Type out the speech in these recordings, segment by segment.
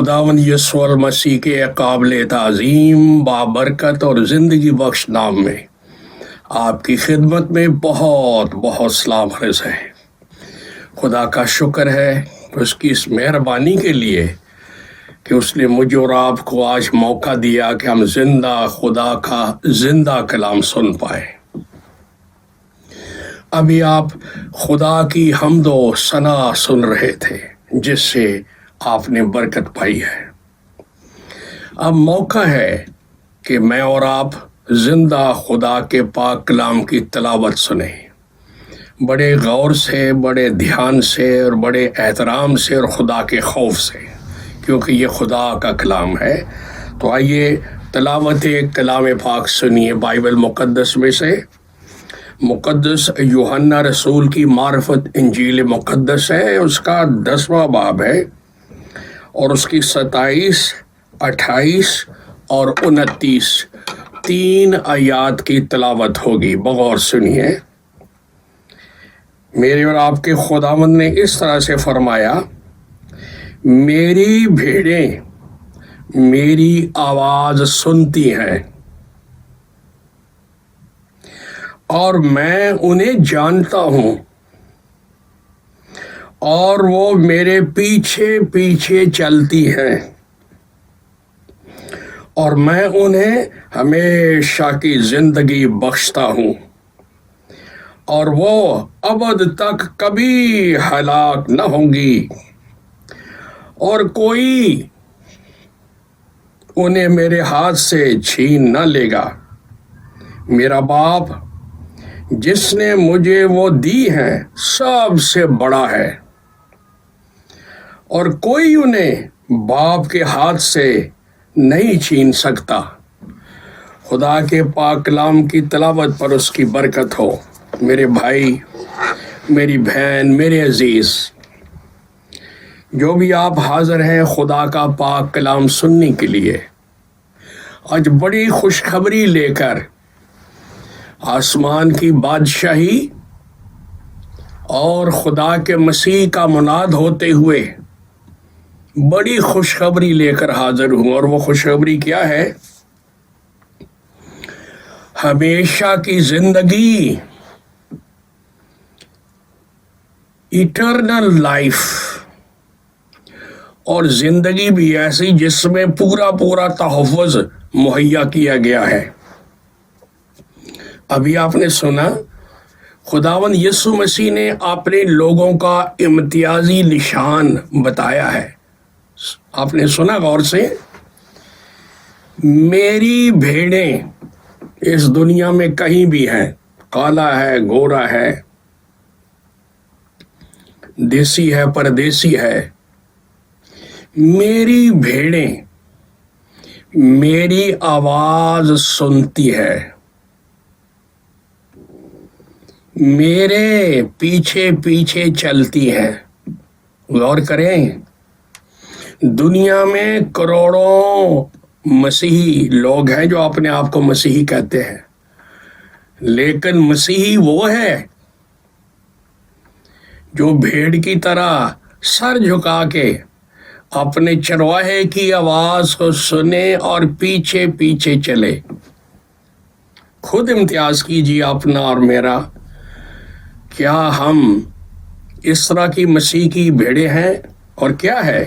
خداوند یسوع المسیح کے قابل تعظیم بابرکت اور زندگی بخش نام میں آپ کی خدمت میں بہت بہت سلام عرض ہے۔ خدا کا شکر ہے اس کی اس مہربانی کے لیے کہ اس نے مجھے اور آپ کو آج موقع دیا کہ ہم زندہ خدا کا زندہ کلام سن پائے۔ ابھی آپ خدا کی حمد و ثنا سن رہے تھے جس سے آپ نے برکت پائی ہے۔ اب موقع ہے کہ میں اور آپ زندہ خدا کے پاک کلام کی تلاوت سنیں، بڑے غور سے، بڑے دھیان سے اور بڑے احترام سے اور خدا کے خوف سے، کیونکہ یہ خدا کا کلام ہے۔ تو آئیے تلاوت کلام پاک سنیے بائبل مقدس میں سے۔ مقدس یوحنا رسول کی معرفت انجیل مقدس ہے، اس کا 10واں باب ہے اور اس کی 27، 28 اور 29 تین آیات کی تلاوت ہوگی۔ بغور سنیے۔ میرے اور آپ کے خداوند نے اس طرح سے فرمایا، میری بھیڑیں میری آواز سنتی ہیں اور میں انہیں جانتا ہوں اور وہ میرے پیچھے پیچھے چلتی ہیں اور میں انہیں ہمیشہ کی زندگی بخشتا ہوں اور وہ ابد تک کبھی ہلاک نہ ہوں گی اور کوئی انہیں میرے ہاتھ سے چھین نہ لے گا۔ میرا باپ جس نے مجھے وہ دی ہے سب سے بڑا ہے اور کوئی انہیں باپ کے ہاتھ سے نہیں چھین سکتا۔ خدا کے پاک کلام کی تلاوت پر اس کی برکت ہو۔ میرے بھائی، میری بہن، میرے عزیز، جو بھی آپ حاضر ہیں خدا کا پاک کلام سننے کے لیے، آج بڑی خوشخبری لے کر آسمان کی بادشاہی اور خدا کے مسیح کا مناد ہوتے ہوئے بڑی خوشخبری لے کر حاضر ہوں۔ اور وہ خوشخبری کیا ہے؟ ہمیشہ کی زندگی، ایٹرنل لائف، اور زندگی بھی ایسی جس میں پورا تحفظ مہیا کیا گیا ہے۔ ابھی آپ نے سنا خداوند یسوع مسیح نے اپنے لوگوں کا امتیازی نشان بتایا ہے۔ آپ نے سنا غور سے؟ میری بھیڑیں اس دنیا میں کہیں بھی ہیں، کالا ہے، گورا ہے، دیسی ہے، پردیسی ہے، میری بھیڑیں میری آواز سنتی ہے، میرے پیچھے پیچھے چلتی ہیں۔ غور کریں، دنیا میں کروڑوں مسیحی لوگ ہیں جو اپنے آپ کو مسیحی کہتے ہیں، لیکن مسیحی وہ ہے جو بھیڑ کی طرح سر جھکا کے اپنے چرواہے کی آواز کو سنے اور پیچھے پیچھے چلے۔ خود امتیاز کیجیے اپنا اور میرا، کیا ہم اس طرح کی مسیح کی بھیڑیں ہیں؟ اور کیا ہے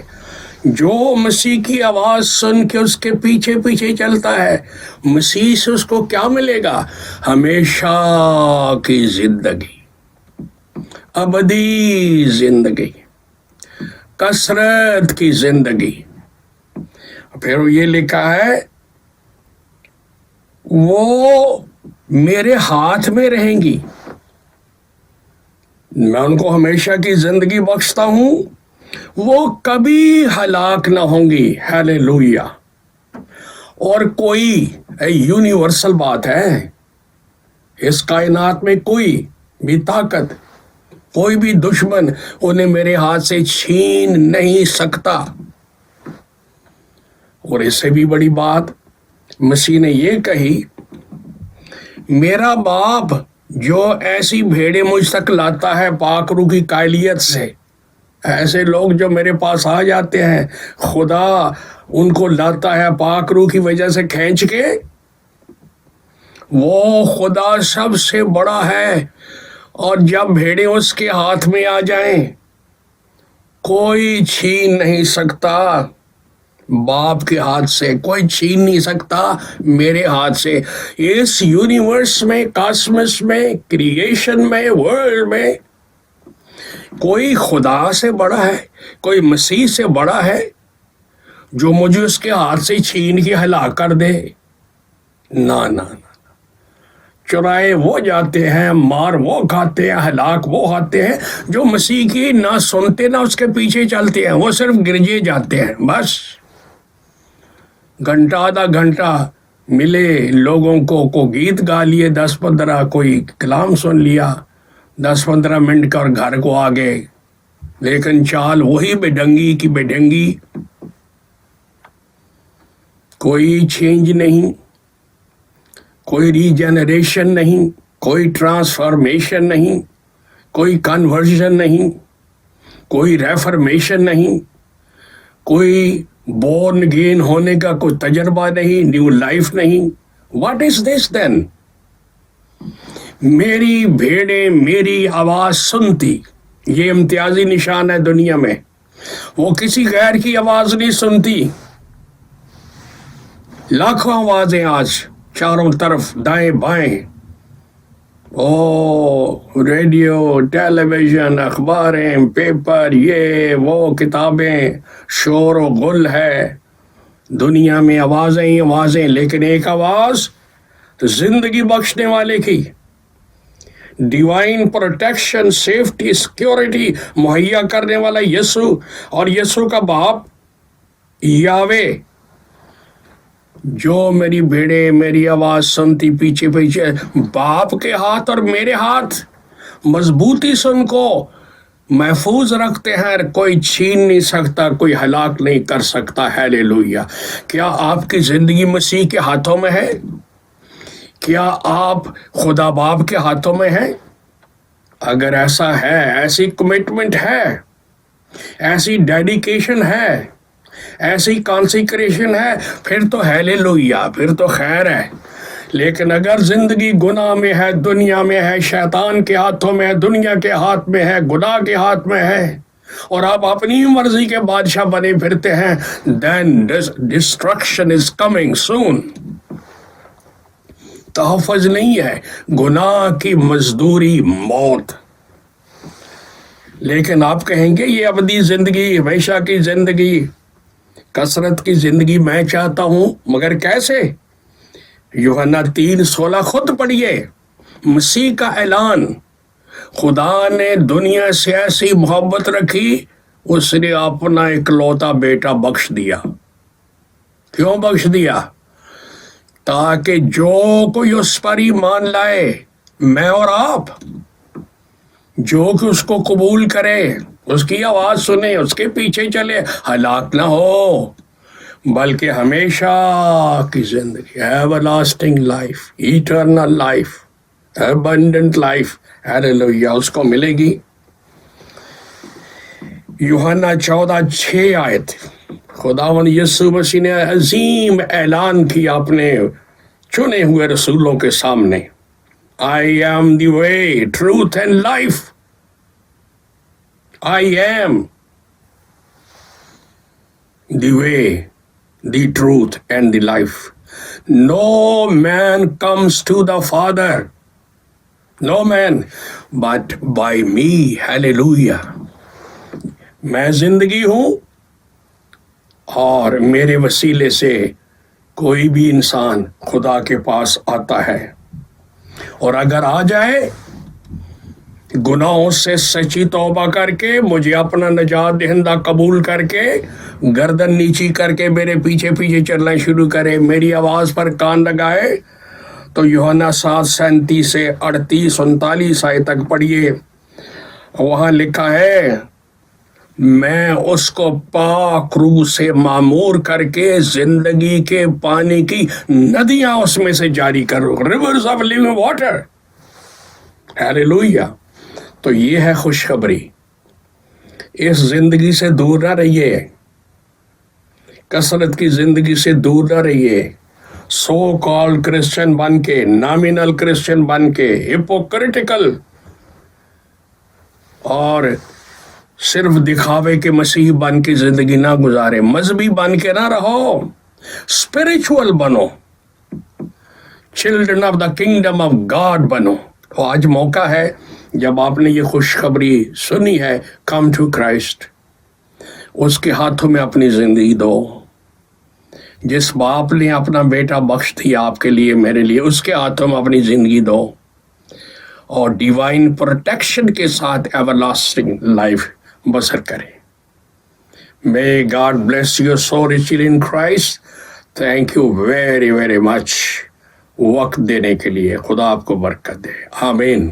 جو مسیح کی آواز سن کے اس کے پیچھے پیچھے چلتا ہے، مسیح سے اس کو کیا ملے گا؟ ہمیشہ کی زندگی، ابدی زندگی، کثرت کی زندگی۔ پھر یہ لکھا ہے، وہ میرے ہاتھ میں رہیں گی، میں ان کو ہمیشہ کی زندگی بخشتا ہوں، وہ کبھی ہلاک نہ ہوں گی۔ ہیلیلویا۔ اور کوئی یونیورسل بات ہے، اس کائنات میں کوئی بھی طاقت، کوئی بھی دشمن انہیں میرے ہاتھ سے چھین نہیں سکتا۔ اور اس سے بھی بڑی بات مسیح نے یہ کہی، میرا باپ جو ایسی بھیڑیں مجھ تک لاتا ہے پاک روح کی قائلیت سے، ایسے لوگ جو میرے پاس آ جاتے ہیں خدا ان کو لاتا ہے پاک روح کی وجہ سے کھینچ کے. وہ خدا سب سے بڑا ہے اور جب بھیڑیں اس کے ہاتھ میں آ جائیں کوئی چھین نہیں سکتا. باپ کے ہاتھ سے کوئی چھین نہیں سکتا میرے ہاتھ سے. اس یونیورس میں، کاسمس میں، کریشن میں، ورلڈ میں کوئی خدا سے بڑا ہے، کوئی مسیح سے بڑا ہے جو مجھے اس کے ہاتھ سے چھین کے ہلاک کر دے؟ نہ نہ نہ. چرائے وہ جاتے ہیں، مار وہ کھاتے ہیں، ہلاک وہ کھاتے ہیں جو مسیح کی نہ سنتے نہ اس کے پیچھے چلتے ہیں. وہ صرف گرجے جاتے ہیں بس. گھنٹہ آدھا گھنٹہ ملے لوگوں کو گیت گا لیے 10-15، کوئی کلام سن لیا 10-15 منٹ کا اور گھر کو آ گئے. لیکن چال وہی بے ڈنگی کی بے ڈنگی. کوئی چینج نہیں، کوئی ریجنریشن نہیں، کوئی ٹرانسفارمیشن نہیں، کوئی کنورژن نہیں، کوئی ریفرمیشن نہیں، کوئی بورن اگین ہونے کا کوئی تجربہ نہیں، نیو لائف نہیں. واٹ از دس دین؟ میری بھیڑیں میری آواز سنتی. یہ امتیازی نشان ہے دنیا میں. وہ کسی غیر کی آواز نہیں سنتی. لاکھوں آوازیں آج چاروں طرف دائیں بائیں، ریڈیو، ٹیلی ویژن، اخباریں، پیپر، یہ وہ کتابیں، شور و غل ہے دنیا میں. آوازیں ہی آوازیں، لیکن ایک آواز زندگی بخشنے والے کی، ڈیوائن پروٹیکشن، سیفٹی، سیکیورٹی مہیا کرنے والا یسوع، اور یسوع کا باپ یاوے. جو میری بھیڑیں میری آواز سنتی پیچھے پیچھے. باپ کے ہاتھ اور میرے ہاتھ مضبوطی سے ان کو محفوظ رکھتے ہیں. کوئی چھین نہیں سکتا، کوئی ہلاک نہیں کر سکتا. ہیلیلویا. کیا آپ کی زندگی مسیح کے ہاتھوں میں ہے؟ کیا آپ خدا باپ کے ہاتھوں میں ہیں؟ اگر ایسا ہے، ایسی کمٹمنٹ ہے، ایسی ڈیڈیکیشن ہے، ایسی کانسیکریشن ہے، پھر تو ہیلیلویا، پھر تو خیر ہے. لیکن اگر زندگی گناہ میں ہے، دنیا میں ہے، شیطان کے ہاتھوں میں ہے، دنیا کے ہاتھ میں ہے، گناہ کے ہاتھ میں ہے، اور آپ اپنی مرضی کے بادشاہ بنے پھرتے ہیں، then destruction is coming soon. تحفظ نہیں ہے. گناہ کی مزدوری موت. لیکن آپ کہیں گے یہ ابدی زندگی، ہمیشہ کی زندگی، کثرت کی زندگی میں چاہتا ہوں. مگر کیسے؟ یوحنا 3:16 خود پڑھیے. مسیح کا اعلان. خدا نے دنیا سے ایسی محبت رکھی، اس نے اپنا اکلوتا بیٹا بخش دیا. کیوں بخش دیا؟ تاکہ جو کوئی اس پر ایمان لائے، میں اور آپ، جو کہ اس کو قبول کرے، اس کی آواز سنے، اس کے پیچھے چلے، ہلاک نہ ہو بلکہ ہمیشہ کی زندگی، everlasting life, eternal life, abundant life, hallelujah, اس کو ملے گی. یوحنا 14:6 آیت. خداوند یسوع مسیح نے عظیم اعلان کیا اپنے چنے ہوئے رسولوں کے سامنے. I am the way, truth and life. I am the way, the truth and the life. No man comes to the Father, no man, but by me. Hallelujah. میں زندگی ہوں اور میرے وسیلے سے کوئی بھی انسان خدا کے پاس آتا ہے. اور اگر آ جائے گناہوں سے سچی توبہ کر کے، مجھے اپنا نجات دہندہ قبول کر کے، گردن نیچی کر کے میرے پیچھے پیچھے چلنا شروع کرے، میری آواز پر کان لگائے، تو یوحنا 7:37 سے 38-39 آیت تک پڑھیے. وہاں لکھا ہے، میں اس کو پاک روح سے معمور کر کے زندگی کے پانی کی ندیاں اس میں سے جاری کروں، rivers of living water. Hallelujah. تو یہ ہے خوشخبری. اس زندگی سے دور نہ رہیے، کثرت کی زندگی سے دور نہ رہیے، سو کال کرسچن بن کے، نامینل کرسچن بن کے، ہپوکریٹیکل اور صرف دکھاوے کے مسیح بن کے زندگی نہ گزارے، مذہبی بن کے نہ رہو، اسپرچول بنو، children of the kingdom of God بنو۔ تو آج موقع ہے، جب آپ نے یہ خوشخبری سنی ہے، کم ٹو کرائسٹ، اس کے ہاتھوں میں اپنی زندگی دو۔ جس باپ نے اپنا بیٹا بخش دیا آپ کے لیے، میرے لیے، اس کے ہاتھوں میں اپنی زندگی دو، اور ڈیوائن پروٹیکشن کے ساتھ ایور لاسٹنگ لائف بسر کریں۔ May God bless you so richly in Christ. Thank you very very much وقت دینے کے لیے۔ خدا آپ کو برکت دے، آمین۔